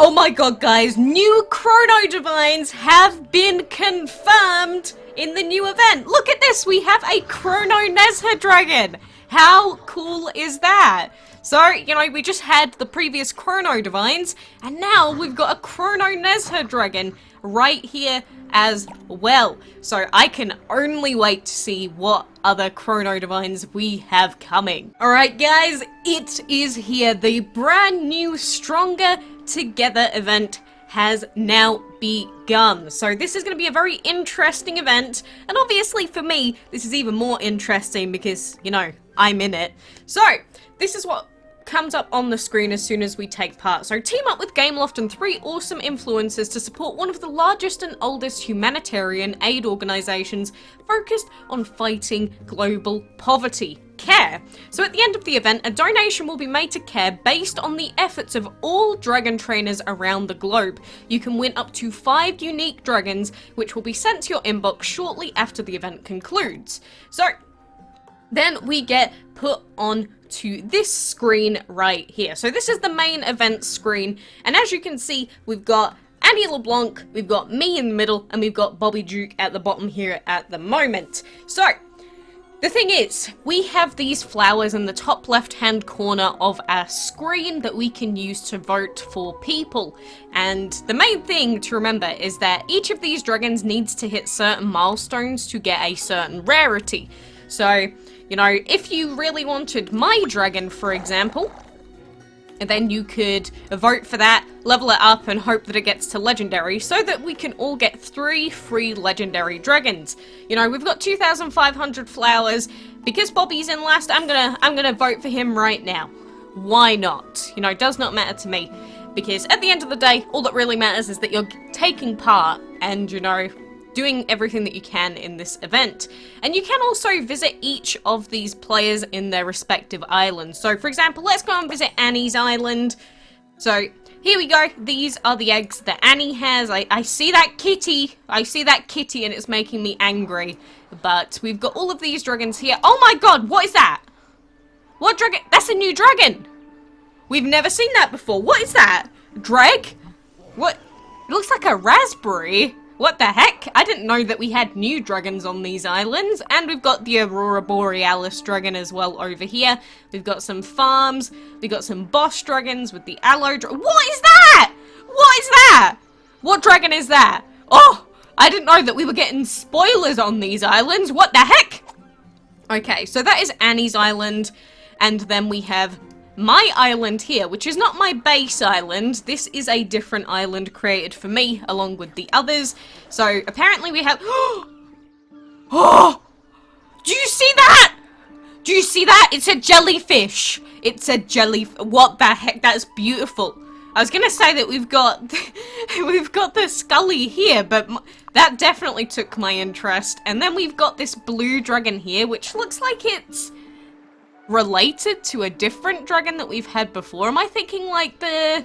Oh my god, guys, new Chrono Divines have been confirmed in the new event. Look at this, we have a Chrono Nezha dragon. How cool is that? So, you know, we just had the previous Chrono Divines, and now we've got a Chrono Nezha dragon right here as well. So I can only wait to see what other Chrono Divines we have coming. Alright guys, it is here. The brand new Stronger Together event has now begun. So this is going to be a very interesting event, and obviously for me, this is even more interesting because, you know, I'm in it. So, this is what comes up on the screen as soon as we take part. So team up with Gameloft and 3 awesome influencers to support one of the largest and oldest humanitarian aid organizations focused on fighting global poverty. CARE. So at the end of the event, a donation will be made to CARE based on the efforts of all dragon trainers around the globe. You can win up to 5 unique dragons, which will be sent to your inbox shortly after the event concludes. So then we get put on to this screen right here. So this is the main event screen, and as you can see, we've got Annie LeBlanc, we've got me in the middle, and we've got Bobby Duke at the bottom here at the moment. So the thing is, we have these flowers in the top left-hand corner of our screen that we can use to vote for people. And the main thing to remember is that each of these dragons needs to hit certain milestones to get a certain rarity. So, you know, if you really wanted my dragon, for example, and then you could vote for that, level it up, and hope that it gets to legendary, so that we can all get 3 free legendary dragons. You know, we've got 2,500 flowers. Because Bobby's in last, I'm gonna vote for him right now. Why not? You know, it does not matter to me, because at the end of the day, all that really matters is that you're taking part and, you know, doing everything that you can in this event. And you can also visit each of these players in their respective islands. So for example, let's go and visit Annie's island. So here we go. These are the eggs that Annie has. I see that kitty. I see that kitty and it's making me angry. But we've got all of these dragons here. Oh my god, what is that? What dragon? That's a new dragon. We've never seen that before. What is that? Dreg? What? It looks like a raspberry. What the heck? I didn't know that we had new dragons on these islands. And we've got the Aurora Borealis dragon as well over here. We've got some farms. We've got some boss dragons with the aloe dragon. What is that? What is that? What dragon is that? Oh, I didn't know that we were getting spoilers on these islands. What the heck? Okay, so that is Annie's island. And then we have my island here, which is not my base island. This is a different island created for me, along with the others. So, apparently we have... Oh! Do you see that? Do you see that? It's a jellyfish. It's a What the heck? That's beautiful. I was gonna say that we've got... we've got the Scully here, but that definitely took my interest. And then we've got this blue dragon here, which looks like it's related to a different dragon that we've had before. Am I thinking like the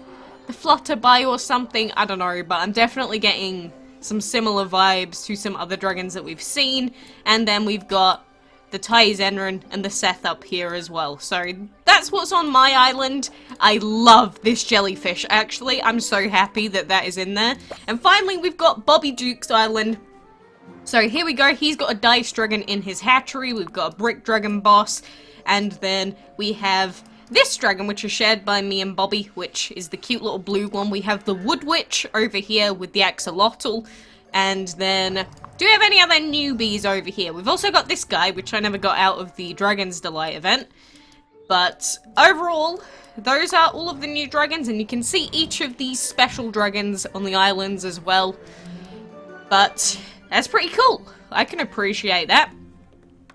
Flutterby or something? I don't know, but I'm definitely getting some similar vibes to some other dragons that we've seen. And then we've got the Tyzenran and the Seth up here as well. So that's what's on my island. I love this jellyfish, actually. I'm so happy that that is in there. And finally, we've got Bobby Duke's island. So here we go. He's got a dice dragon in his hatchery. We've got a brick dragon boss. And then we have this dragon, which is shared by me and Bobby, which is the cute little blue one. We have the Wood Witch over here with the axolotl. And then, do we have any other newbies over here? We've also got this guy, which I never got out of the Dragon's Delight event. But overall, those are all of the new dragons. And you can see each of these special dragons on the islands as well. But that's pretty cool. I can appreciate that.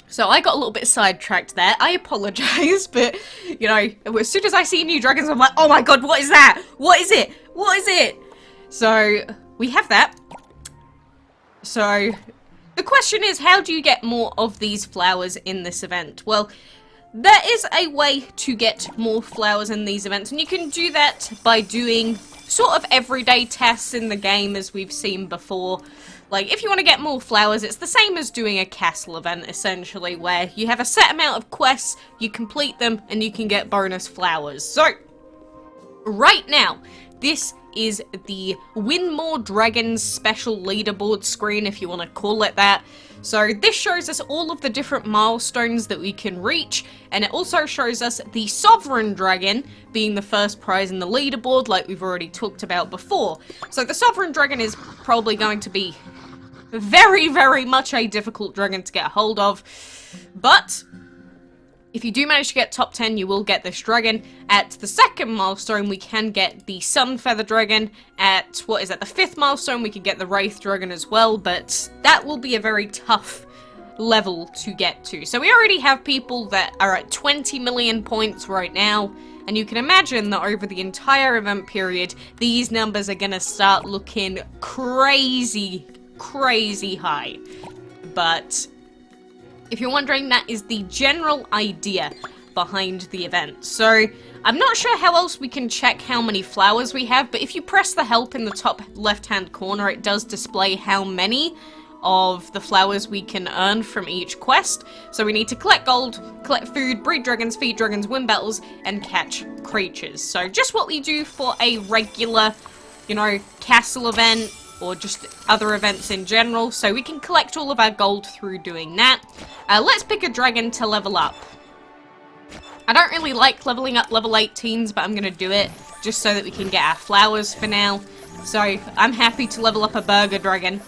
So I got a little bit sidetracked there. I apologize, but, you know, as soon as I see new dragons, I'm like, oh my god, what is that? What is it? What is it? So, we have that. So, the question is, how do you get more of these flowers in this event? Well, there is a way to get more flowers in these events, and you can do that by doing sort of everyday tasks in the game as we've seen before. Like, if you want to get more flowers, it's the same as doing a castle event, essentially, where you have a set amount of quests, you complete them, and you can get bonus flowers. So, right now, this is the Win More Dragons special leaderboard screen, if you want to call it that. So this shows us all of the different milestones that we can reach, and it also shows us the Sovereign Dragon being the first prize in the leaderboard, like we've already talked about before. So the Sovereign Dragon is probably going to be very, very much a difficult dragon to get a hold of, but if you do manage to get top 10, you will get this dragon. At the second milestone, we can get the Sun Feather Dragon. At, what is that, the 5th milestone, we can get the Wraith Dragon as well, but that will be a very tough level to get to. So we already have people that are at 20 million points right now, and you can imagine that over the entire event period, these numbers are gonna start looking crazy, crazy high. But if you're wondering, that is the general idea behind the event. So, I'm not sure how else we can check how many flowers we have, but if you press the help in the top left-hand corner, it does display how many of the flowers we can earn from each quest. So we need to collect gold, collect food, breed dragons, feed dragons, win battles, and catch creatures. So just what we do for a regular, you know, castle event, or just other events in general, so we can collect all of our gold through doing that. Let's pick a dragon to level up. I don't really like leveling up level 18s, but I'm gonna do it just so that we can get our flowers for now. So I'm happy to level up a burger dragon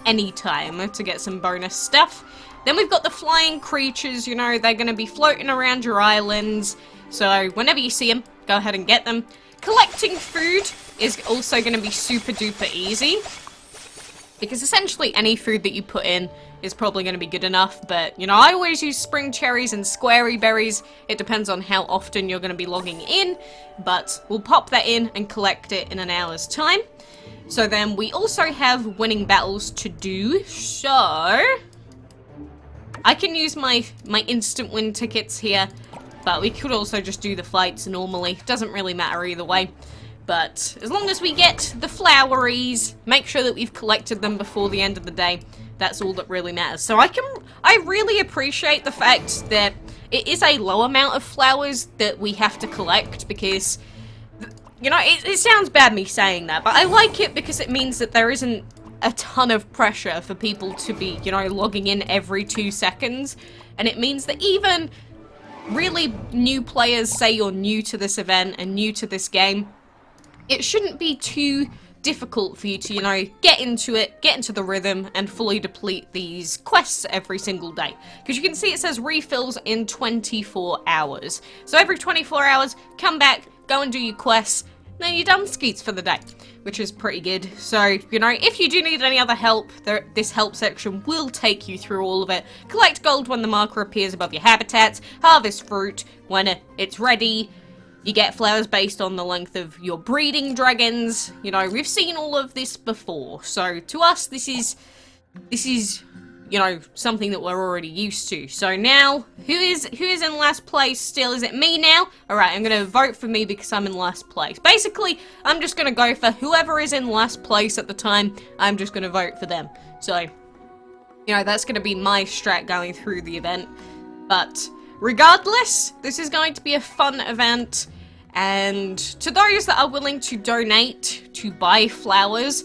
anytime to get some bonus stuff. Then we've got the flying creatures, you know, they're gonna be floating around your islands, so whenever you see them, go ahead and get them. Collecting food is also going to be super duper easy, because essentially any food that you put in is probably going to be good enough, but, you know, I always use spring cherries and squarey berries. It depends on how often you're going to be logging in, but we'll pop that in and collect it in an hour's time. So then we also have winning battles to do, so I can use my instant win tickets here, but we could also just do the fights normally. Doesn't really matter either way. But as long as we get the floweries, make sure that we've collected them before the end of the day, that's all that really matters. So I really appreciate the fact that it is a low amount of flowers that we have to collect, because, you know, it sounds bad me saying that, but I like it because it means that there isn't a ton of pressure for people to be, you know, logging in every 2 seconds. And it means that even really new players, say you're new to this event and new to this game, it shouldn't be too difficult for you to, you know, get into it, get into the rhythm, and fully deplete these quests every single day. Because you can see it says refills in 24 hours. So every 24 hours, come back, go and do your quests, then you're done skeets for the day, which is pretty good. So, you know, if you do need any other help, this help section will take you through all of it. Collect gold when the marker appears above your habitats, harvest fruit when it's ready. You get flowers based on the length of your breeding dragons. You know, we've seen all of this before. So to us, this is, you know, something that we're already used to. So now, who is in last place still? Is it me now? Alright, I'm gonna vote for me because I'm in last place. Basically, I'm just gonna go for whoever is in last place at the time. I'm just gonna vote for them. So, you know, that's gonna be my strat going through the event. But regardless, this is going to be a fun event, and to those that are willing to donate to buy flowers,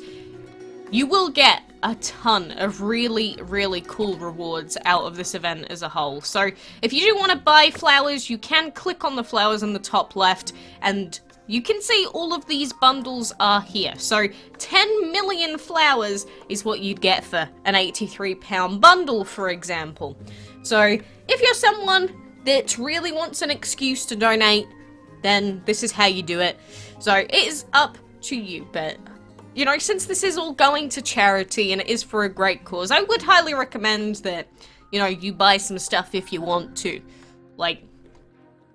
you will get a ton of really, really cool rewards out of this event as a whole. So if you do want to buy flowers, you can click on the flowers in the top left, and you can see all of these bundles are here. So 10 million flowers is what you'd get for an £83 bundle, for example. So if you're someone that really wants an excuse to donate, then this is how you do it. So it is up to you, but, you know, since this is all going to charity and it is for a great cause, I would highly recommend that, you know, you buy some stuff if you want to. Like,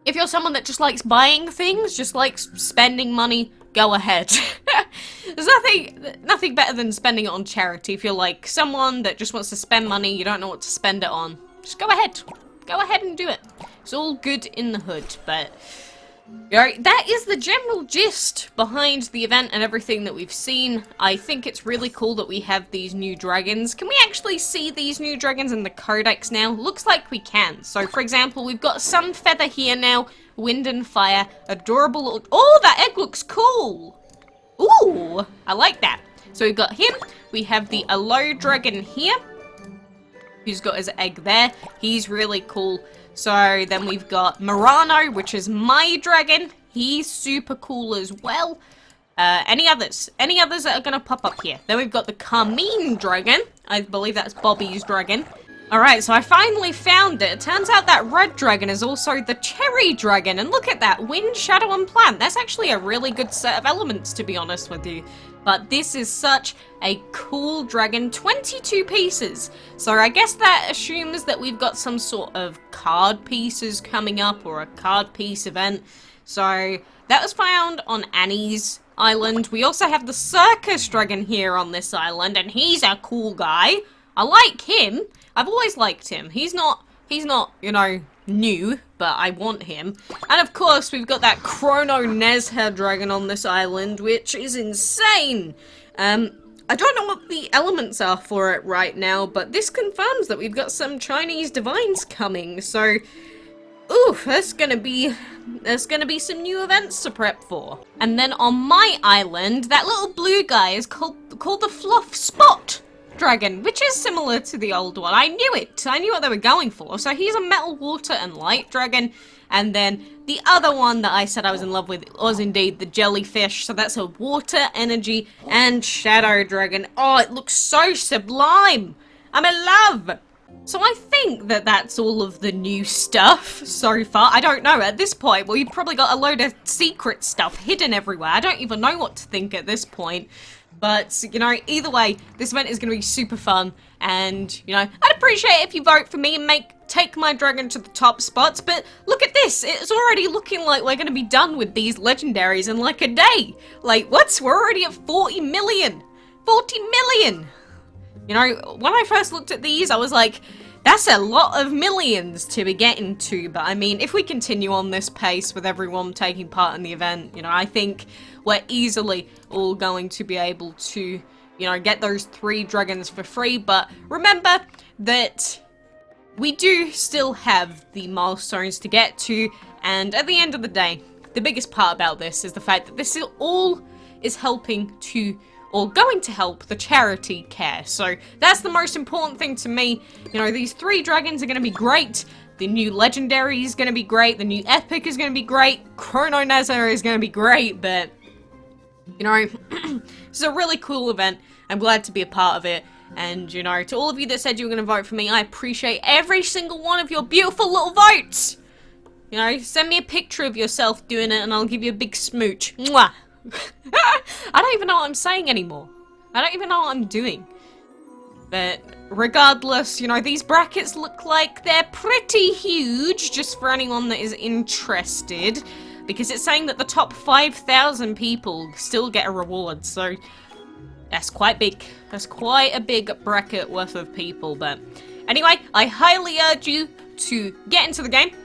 if you're someone that just likes buying things, just likes spending money, go ahead. There's nothing better than spending it on charity. If you're like someone that just wants to spend money, you don't know what to spend it on, just go ahead. Go ahead and do it. It's all good in the hood, but, you know, that is the general gist behind the event and everything that we've seen. I think it's really cool that we have these new dragons. Can we actually see these new dragons in the codex now? Looks like we can. So, for example, we've got Sun Feather here now, Wind and Fire, adorable little... Oh, that egg looks cool! Ooh, I like that. So we've got him. We have the Aloe Dragon here, who's got his egg there. He's really cool. So then we've got Murano, which is my dragon. He's super cool as well. Any others? Any others that are going to pop up here? Then we've got the Carmine Dragon. I believe that's Bobby's dragon. Alright, so I finally found it. It turns out that red dragon is also the cherry dragon. And look at that, wind, shadow, and plant. That's actually a really good set of elements, to be honest with you. But this is such a cool dragon. 22 pieces. So I guess that assumes that we've got some sort of card pieces coming up, or a card piece event. So that was found on Annie's island. We also have the Circus Dragon here on this island, and he's a cool guy. I like him. I've always liked him. He's not, you know, new, but I want him. And of course, we've got that Chrono Nezha dragon on this island, which is insane. I don't know what the elements are for it right now, but this confirms that we've got some Chinese divines coming. So, ooh, there's gonna be some new events to prep for. And then on my island, that little blue guy is called the Fluff Spot Dragon, which is similar to the old one. I knew it. I knew what they were going for. So he's a metal, water, and light dragon. And then the other one that I said I was in love with was indeed the Jellyfish. So that's a water, energy, and shadow dragon. Oh, it looks so sublime. I'm in love. So I think that that's all of the new stuff so far. I don't know. At this point, well, you've probably got a load of secret stuff hidden everywhere. I don't even know what to think at this point. But, you know, either way, this event is going to be super fun. And, you know, I'd appreciate it if you vote for me and take my dragon to the top spots. But look at this. It's already looking like we're going to be done with these legendaries in like a day. Like, what? We're already at 40 million. 40 million. You know, when I first looked at these, I was like, that's a lot of millions to be getting to. But, I mean, if we continue on this pace with everyone taking part in the event, you know, I think we're easily all going to be able to, you know, get those 3 dragons for free. But remember that we do still have the milestones to get to. And at the end of the day, the biggest part about this is the fact that this all is helping to, or going to help, the charity care. So that's the most important thing to me. You know, these 3 dragons are going to be great. The new legendary is going to be great. The new epic is going to be great. Chrono Nezha is going to be great. But, you know, it's a really cool event. I'm glad to be a part of it. And, you know, to all of you that said you were going to vote for me, I appreciate every single one of your beautiful little votes. You know, send me a picture of yourself doing it and I'll give you a big smooch. Mwah. I don't even know what I'm saying anymore. I don't even know what I'm doing. But regardless, you know, these brackets look like they're pretty huge, just for anyone that is interested, because it's saying that the top 5,000 people still get a reward, so that's quite big. That's quite a big bracket worth of people. But anyway, I highly urge you to get into the game,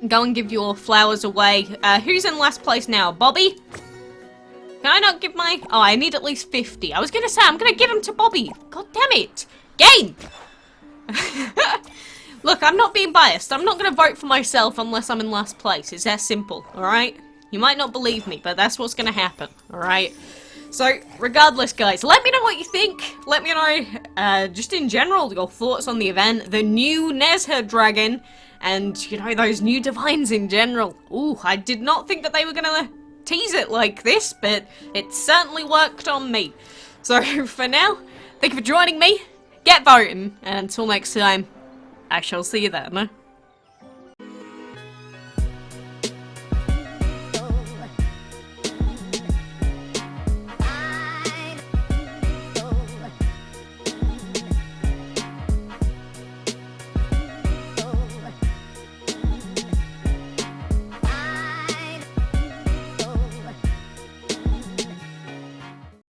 go and give your flowers away. Who's in last place now? Bobby? Can I not give my... Oh, I need at least 50. I was going to say, I'm going to give them to Bobby. God damn it. Game! Look, I'm not being biased. I'm not going to vote for myself unless I'm in last place. It's that simple, alright? You might not believe me, but that's what's going to happen, alright? So, regardless, guys, let me know what you think. Let me know, just in general, your thoughts on the event, the new Nezha dragon, and, you know, those new divines in general. Ooh, I did not think that they were going to tease it like this, but it certainly worked on me. So for now, thank you for joining me, get voting, and until next time, I shall see you then.